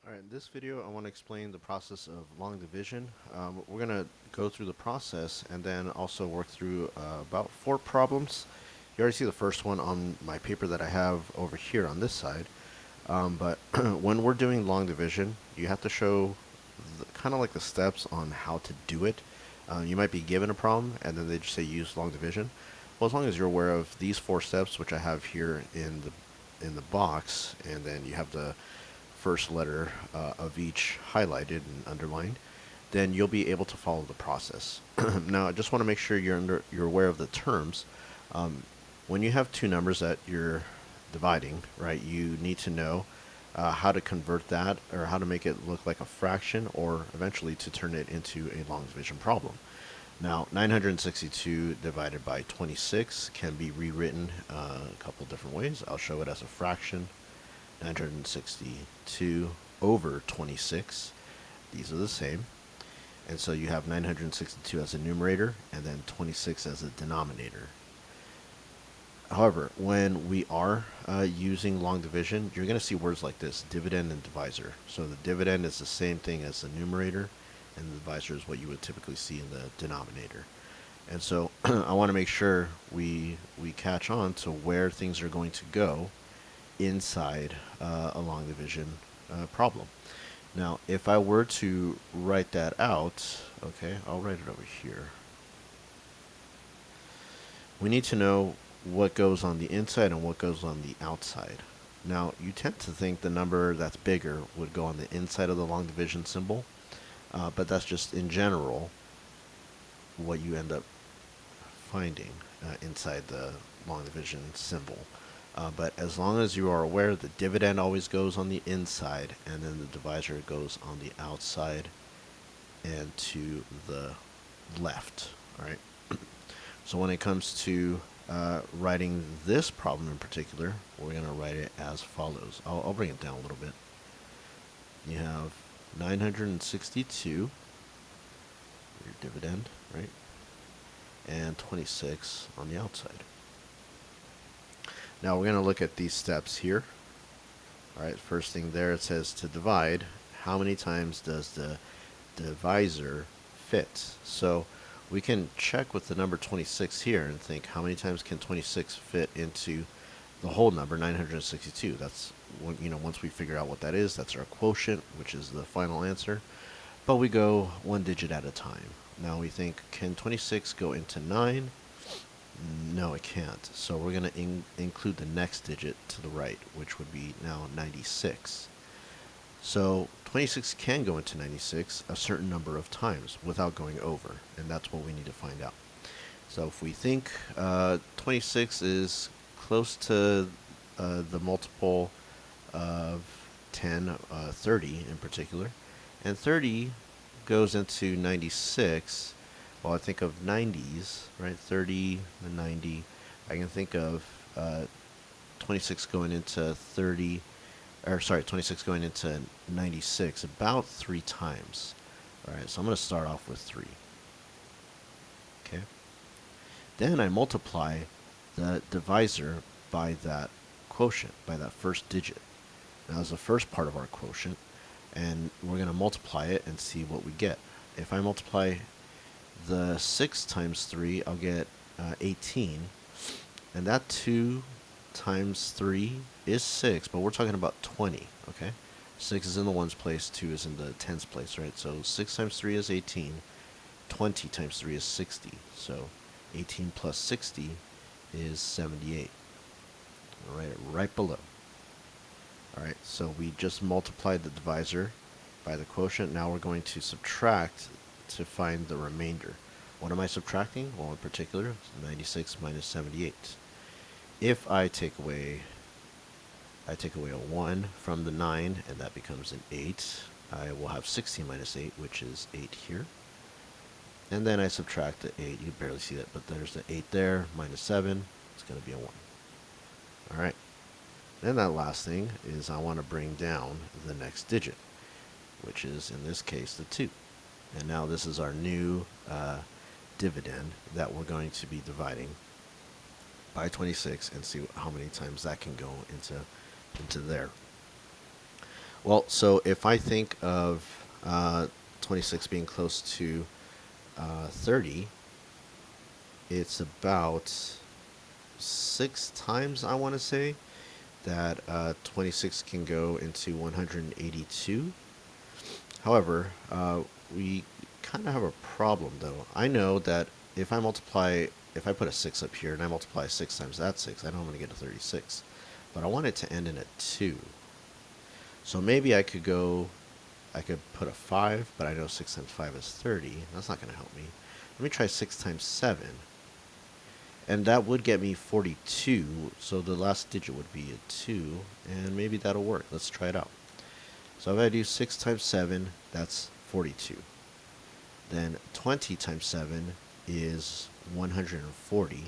Alright, in this video I want to explain the process of long division. We're going to go through the process and then also work through about 4 problems. You already see the first one on my paper that I have over here on this side. But when we're doing long division, you have to show kind of like the steps on how to do it. You might be given a problem and then they just say use long division. Well, as long as you're aware of these 4 steps, which I have here in the box, and then you have the first letter of each highlighted and underlined, then you'll be able to follow the process. Now, I just want to make sure you're aware of the terms. When you have two numbers that you're dividing, right, you need to know how to convert that or how to make it look like a fraction or eventually to turn it into a long division problem. Now, 962 divided by 26 can be rewritten a couple different ways. I'll show it as a fraction. 962 over 26. These are the same. And so you have 962 as a numerator and then 26 as a denominator. However, when we are using long division, you're going to see words like this, dividend and divisor. So the dividend is the same thing as the numerator, and the divisor is what you would typically see in the denominator. And so I want to make sure we catch on to where things are going to go inside a long division problem. Now, if I were to write that out, okay, I'll write it over here. We need to know what goes on the inside and what goes on the outside. Now, you tend to think the number that's bigger would go on the inside of the long division symbol, but that's just in general what you end up finding inside the long division symbol. But as long as you are aware, the dividend always goes on the inside, and then the divisor goes on the outside and to the left. All right. So when it comes to writing this problem in particular, we're going to write it as follows. I'll bring it down a little bit. You have 962, your dividend, right? And 26 on the outside. Now we're going to look at these steps here. All right, first thing there, it says to divide. How many times does the divisor fit? So we can check with the number 26 here and think how many times can 26 fit into the whole number 962. That's when, once we figure out what that is, that's our quotient, which is the final answer. But we go one digit at a time. Now we think, can 26 go into 9? No, it can't. So we're going to include the next digit to the right, which would be now 96. So 26 can go into 96 a certain number of times without going over, and that's what we need to find out. So if we think 26 is close to the multiple of 10, 30 in particular, and 30 goes into 96, well, I think of 90s, right? 30 and 90. I can think of 26 going into 30, or sorry, 26 going into 96 about 3 times. All right, so I'm going to start off with 3. Okay. Then I multiply the divisor by that quotient, by that first digit. Now, that's the first part of our quotient, and we're going to multiply it and see what we get. If I multiply the 6 times 3, I'll get 18. And that 2 times 3 is 6, but we're talking about 20, okay? 6 is in the ones place, 2 is in the tens place, right? So 6 times 3 is 18. 20 times 3 is 60. So 18 plus 60 is 78. All right, right below. All right, so we just multiplied the divisor by the quotient. Now we're going to subtract to find the remainder. What am I subtracting? Well, in particular, 96 minus 78. If I take away a 1 from the 9, and that becomes an 8, I will have 16 minus 8, which is 8 here. And then I subtract the 8. You can barely see that, but there's the 8 there, minus 7. It's going to be a 1. All right. Then that last thing is I want to bring down the next digit, which is, in this case, the 2. And now this is our new dividend that we're going to be dividing by 26 and see how many times that can go into there. Well, so if I think of 26 being close to 30, it's about 6 times, I want to say, that 26 can go into 182. However, we kind of have a problem though. I know that if I put a 6 up here and I multiply 6 times that 6, I know I'm going to get a 36. But I want it to end in a 2. So maybe I could put a 5, but I know 6 times 5 is 30. That's not going to help me. Let me try 6 times 7. And that would get me 42, so the last digit would be a 2, and maybe that'll work. Let's try it out. So if I do 6 times 7, that's 42. Then 20 times 7 is 140.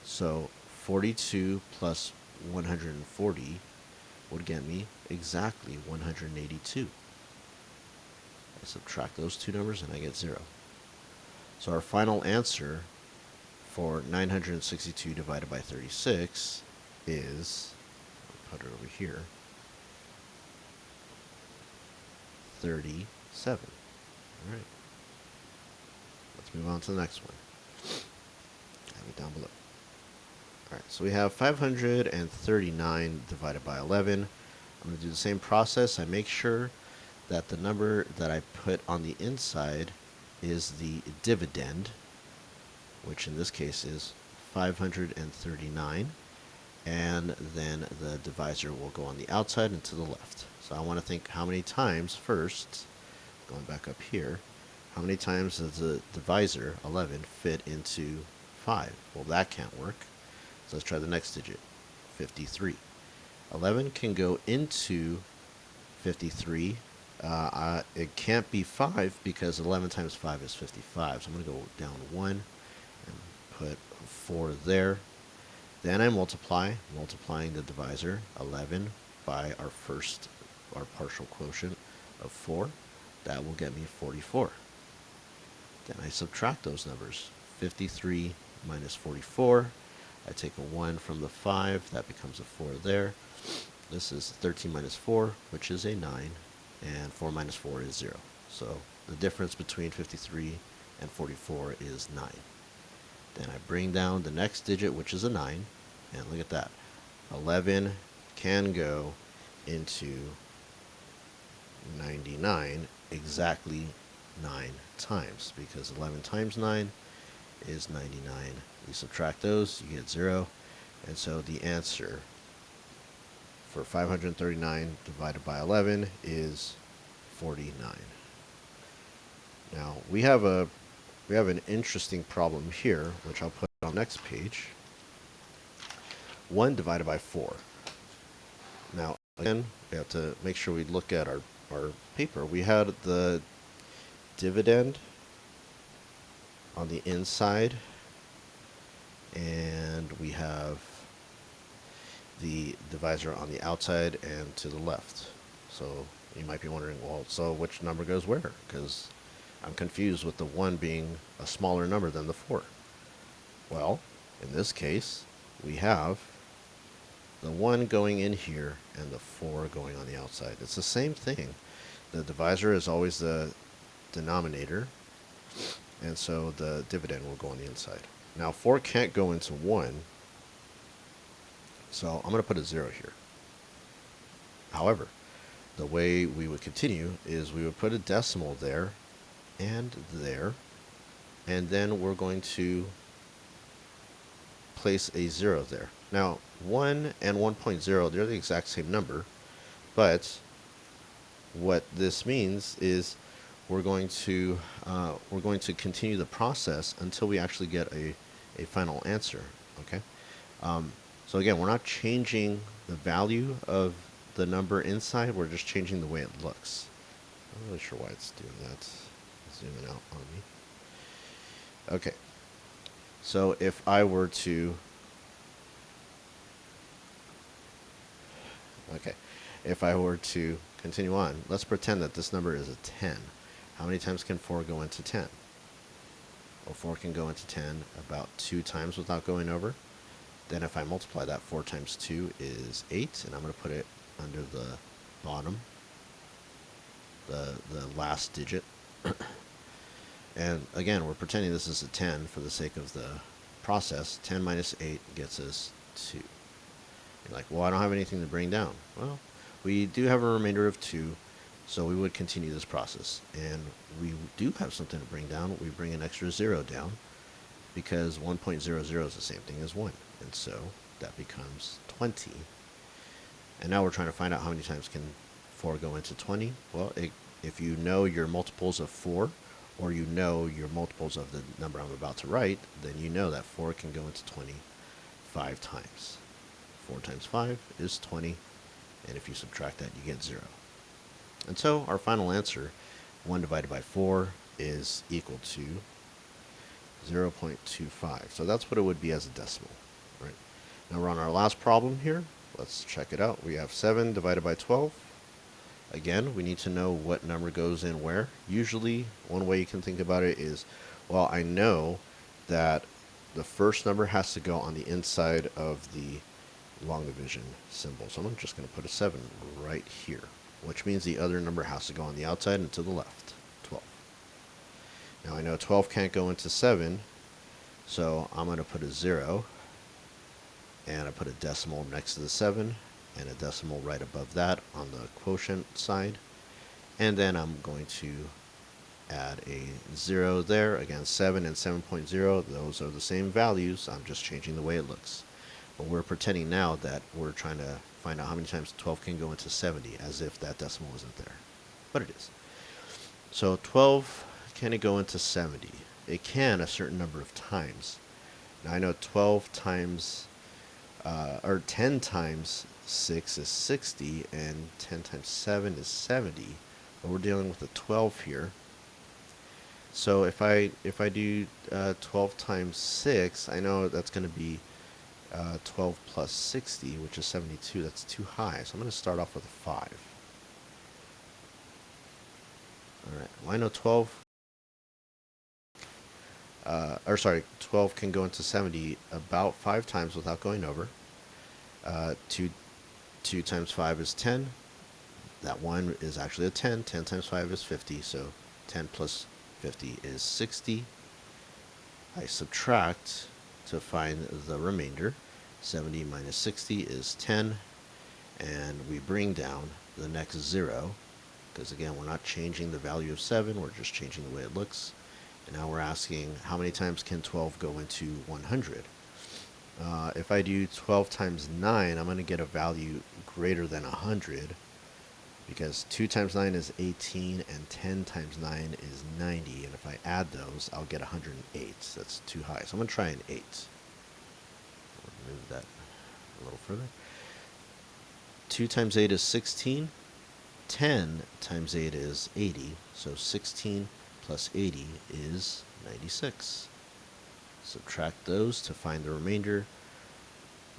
So 42 plus 140 would get me exactly 182. I subtract those two numbers and I get 0. So our final answer for 962 divided by 36 is, I'll put it over here, 37. All right. Let's move on to the next one. Have it down below. All right, so we have 539 divided by 11. I'm going to do the same process. I make sure that the number that I put on the inside is the dividend, which in this case is 539, and then the divisor will go on the outside and to the left. So I want to think how many times first, going back up here, how many times does the divisor, 11, fit into 5? Well, that can't work. So let's try the next digit, 53. 11 can go into 53. It can't be 5 because 11 times 5 is 55. So I'm going to go down 1 and put 4 there. Then I multiplying the divisor, 11, by our partial quotient of 4. That will get me 44. Then I subtract those numbers, 53 minus 44. I take a 1 from the 5, that becomes a 4 there. This is 13 minus 4, which is a 9, and 4 minus 4 is 0. So the difference between 53 and 44 is 9. Then I bring down the next digit, which is a 9, and look at that. 11 can go into 99 exactly 9 times, because 11 times 9 is 99. You subtract those, you get 0, and so the answer for 539 divided by 11 is 49. Now we have an interesting problem here, which I'll put on the next page. 1 divided by 4. Now again, we have to make sure we look at our paper. We had the dividend on the inside, and we have the divisor on the outside and to the left. So you might be wondering, well, so which number goes where? Because I'm confused with the 1 being a smaller number than the 4. Well, in this case, we have the 1 going in here and the 4 going on the outside. It's the same thing. The divisor is always the denominator, and so the dividend will go on the inside. Now 4 can't go into 1, so I'm going to put a 0 here. However, the way we would continue is we would put a decimal there, and then we're going to place a 0 there. Now 1 and 1.0, they're the exact same number, but what this means is we're going to continue the process until we actually get a final answer. Okay. So again, we're not changing the value of the number inside. We're just changing the way it looks. I'm not really sure why it's doing that. Zooming out on me. Okay. So if I were to continue on, let's pretend that this number is a 10. How many times can 4 go into 10? Well, 4 can go into 10 about 2 times without going over. Then if I multiply that, 4 times 2 is 8, and I'm going to put it under the bottom the last digit. And again, we're pretending this is a 10 for the sake of the process. 10 minus 8 gets us 2. You're like, well, I don't have anything to bring down. Well, we do have a remainder of 2, so we would continue this process. And we do have something to bring down. We bring an extra 0 down, because 1.00 is the same thing as 1. And so that becomes 20. And now we're trying to find out how many times can 4 go into 20. Well, if you know your multiples of 4, or you know your multiples of the number I'm about to write, then you know that 4 can go into 20 5 times. 4 times 5 is 20, and if you subtract that, you get 0. And so our final answer, 1 divided by 4, is equal to 0.25. So that's what it would be as a decimal, right? Now we're on our last problem here. Let's check it out. We have 7 divided by 12. Again, we need to know what number goes in where. Usually, one way you can think about it is, well, I know that the first number has to go on the inside of the long division symbol. So I'm just going to put a 7 right here, which means the other number has to go on the outside and to the left, 12. Now I know 12 can't go into 7, so I'm going to put a 0, and I put a decimal next to the 7, and a decimal right above that on the quotient side. And then I'm going to add a 0 there. Again, 7 and 7.0, those are the same values. I'm just changing the way it looks. But we're pretending now that we're trying to find out how many times 12 can go into 70, as if that decimal isn't there. But it is. So 12, can it go into 70? It can a certain number of times. Now I know 12 times, or 10 times 6 is 60, and 10 times 7 is 70. But we're dealing with a 12 here. So if I do 12 times 6, I know that's going to be 12 plus 60, which is 72. That's too high. So I'm going to start off with a 5. All right. Well, I know 12. 12 can go into 70 about 5 times without going over. 2 times 5 is 10. That 1 is actually a 10. 10 times 5 is 50. So 10 plus 50 is 60. I subtract to find the remainder. 70 minus 60 is 10. And we bring down the next 0. Because again, we're not changing the value of 7. We're just changing the way it looks. And now we're asking, how many times can 12 go into 100? If I do 12 times 9, I'm going to get a value greater than 100, because 2 times 9 is 18, and 10 times 9 is 90, and if I add those, I'll get 108. That's too high, so I'm going to try an 8. I'll move that a little further. 2 times 8 is 16. 10 times 8 is 80, so 16 plus 80 is 96. Subtract those to find the remainder.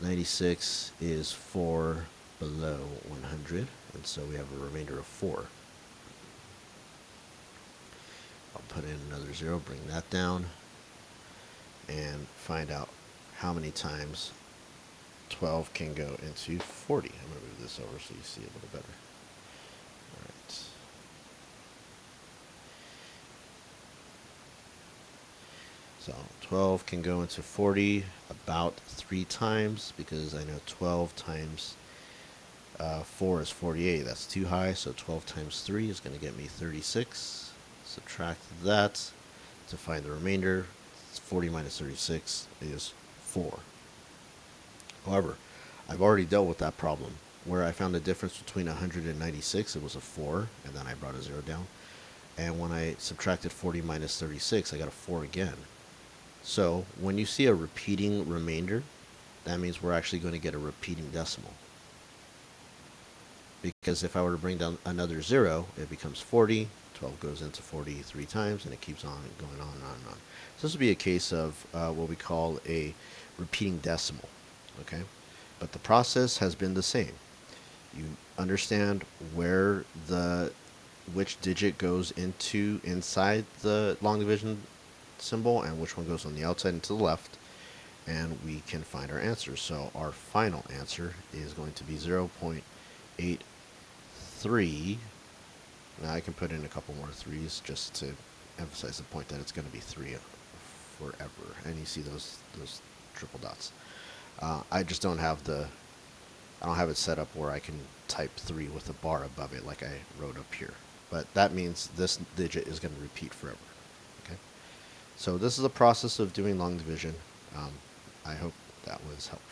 96 is 4 below 100, and so we have a remainder of 4. I'll put in another 0, bring that down, and find out how many times 12 can go into 40. I'm going to move this over so you see a little better. All right. So 12 can go into 40 about 3 times, because I know 12 times 4 is 48. That's too high, so 12 times 3 is going to get me 36. Subtract that to find the remainder. 40 minus 36 is 4. However, I've already dealt with that problem where I found the difference between 100 and 96. It was a 4, and then I brought a 0 down. And when I subtracted 40 minus 36, I got a 4 again. So when you see a repeating remainder, that means we're actually going to get a repeating decimal. Because if I were to bring down another 0, it becomes 40. 12 goes into 40 3 times, and it keeps on going on and on and on. So this would be a case of what we call a repeating decimal. Okay, but the process has been the same. You understand where which digit goes inside the long division symbol and which one goes on the outside and to the left, and we can find our answer. So our final answer is going to be 0.83. Now I can put in a couple more 3s just to emphasize the point that it's going to be 3 forever. And you see those triple dots. I just don't have I don't have it set up where I can type 3 with a bar above it like I wrote up here. But that means this digit is going to repeat forever. Okay. So this is a process of doing long division. I hope that was helpful.